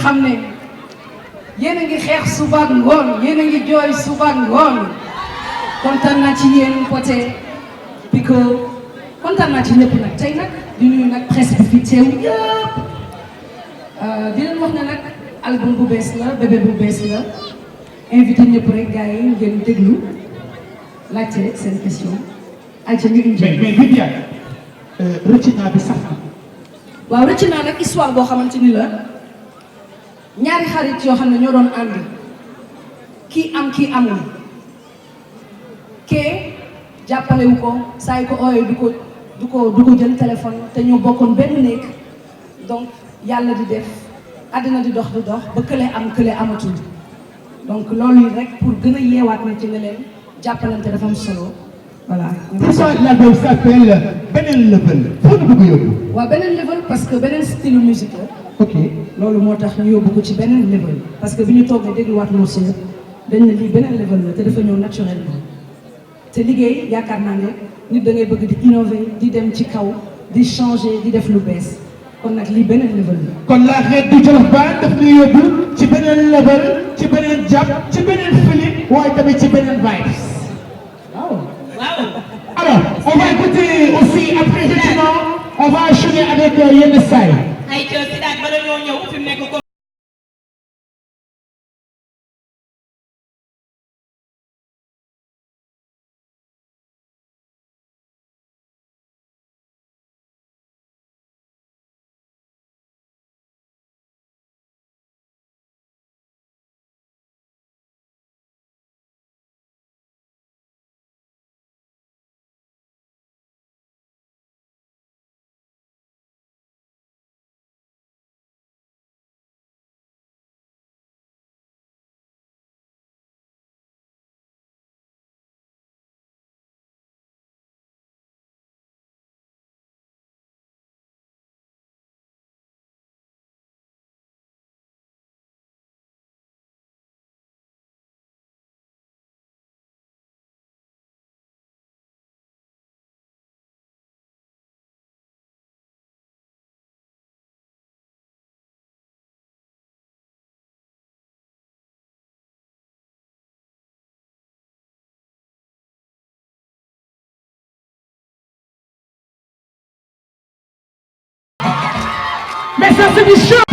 xam ne yéen a ngi xeex suba ak ngoon yéen a ngi jooy suba ak ngoon kontaan naa ci yéen Poté Pico kontaan naa ci ñëpp nag tey nag di nuyu nag presse bi fi teew yëpp di leen wax ne nag album bu bees la bébé bu bees la invité ñëpp rek gars yi ngeen déglu laajte seen question ayca ñu indi. mais Viviane Rëccina bi sax na. waaw Rëccina nag histoire boo xamante ni la ñaari xarit yoo xam ne ñoo doon ànd kii am kii amul kee jàppalewu ko saa yu ko ooyee du ko jël téléphone te ñoo bokkoon benn néeg donc yàlla di def àddina di dox ba kële am kële amatul donc loolu rek pour gën a yeewaat na ci ne leen jàppalante dafa am solo voilà. pourquoi l'album s'appelle beneen level foo ñu bëgg yóbbu. waaw beneen level parce que beneen style musique la. ok loolu moo tax ñu yóbbu ko ci beneen level parce que bi ñu toogee dégluwaat morceau dañ ne lii beneen level la te dafa ñëw naturellement te liggéey yaakaar naa ne nit da ngay bëgg di innover di dem ci kaw di changer di def lu bees kon nag lii beneen level la. kon la reine du Jolof Band daf ñuy yóbbu ci beneen level ci beneen jàpp ci beneen feeling waaye tamit ci beneen vibes. waaw. alors on va écouter aussi après Rëccina on va enchaîner avec yenn saay. ay ca si daal bala ñoo ñëw fi mu nekk ko mais ça c'est du show.